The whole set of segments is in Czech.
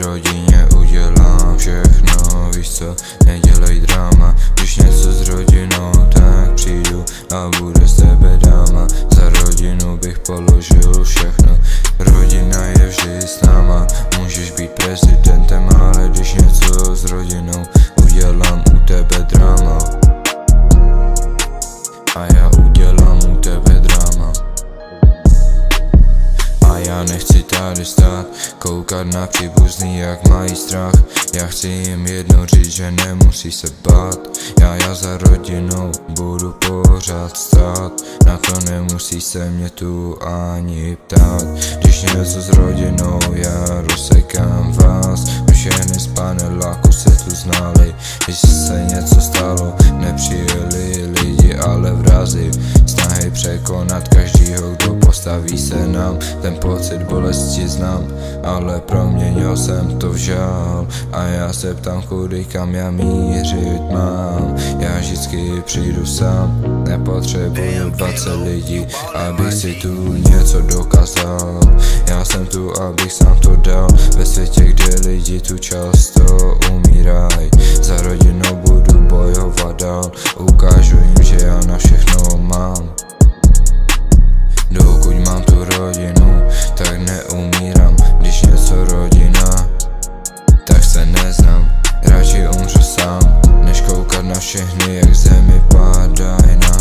rodině udělám všechno, víš co, nedělej drama. Když něco s rodinou, tak přijdu a bude z tebe dáma. Za rodinu bych položil všechno, rodina je vždy s náma. Můžeš být prezidentem, ale když něco s rodinou, udělám u tebe drama. A já udělám u tebe drama. A já nechci tady stát, koukat na příbuzný, jak mají strach. Já chci jim jednou říct, že nemusí se bát. Já za rodinou budu pořád stát, na to nemusí se mě tu ani ptát. Když něco s rodinou, já rozsekám vás. Všechny z paneláku se tu znali, když se něco stalo, nepřijeli lidi, ale vrazy. Snahy překonat každýho, kdo postaví se nám. Ten pocit bolesti znám, ale proměnil jsem to v žál. A já se ptám, kudy kam já mířit mám. Já vždycky přijdu sám, nepotřebuju 20 lidí, abych si tu něco dokázal. Já jsem tu, abych sám to dal, ve světě, kde lidi tu často umíraj. Za rodinou budu bojovat dál, ukážu jim, že já na všechno mám. Dokud mám tu rodinu, tak neumírám. Když něco rodina, tak se neznám. Radši umřu sám, než koukat na všechny, jak zemi padají na.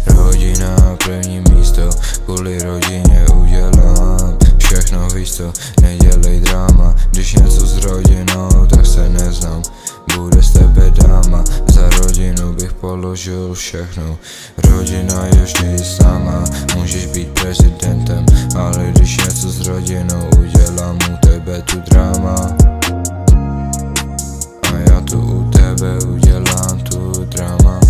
Rodina první místo, kvůli rodině udělám všechno, víš co, nedělej drama. Když něco s rodinou, tak se neznám, bude z tebe dáma. Za rodinu bych položil všechno, rodina je vždy s náma. Můžeš být prezidentem, ale když něco s rodinou, udělám u tebe tu drama. A já tu u tebe udělám tu drama.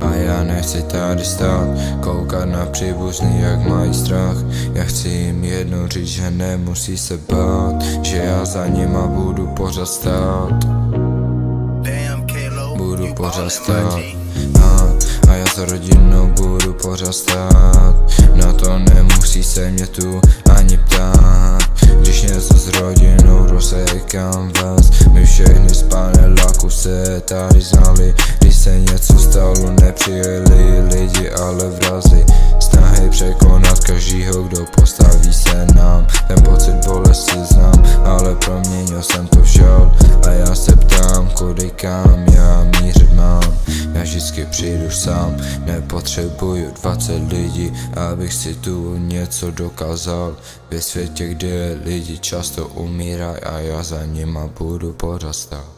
A já nechci tady stát, koukat na příbuzný, jak mají strach. Já chci jim jednou říct, že nemusí se bát, že já za nima budu pořád stát. Budu pořád stát. A já za rodinou budu pořád stát, na to nemusí se mě tu ani ptát. Když něco s rodinou, rozsekám vás. My všechny z paneláku se tady znali, když se něco stalo, nepřijeli lidi, ale vrazy. Snahy překonat každýho, kdo postaví se nám. Ten pocit bolesti znám, ale proměnil jsem to v žal. A já se ptám, kudy kam já mířit mám. Já vždycky přijdu sám, nepotřebuju 20 lidí, abych si tu něco dokázal. Ve světě, kde lidi často umírají, a já za nima budu pořád stát.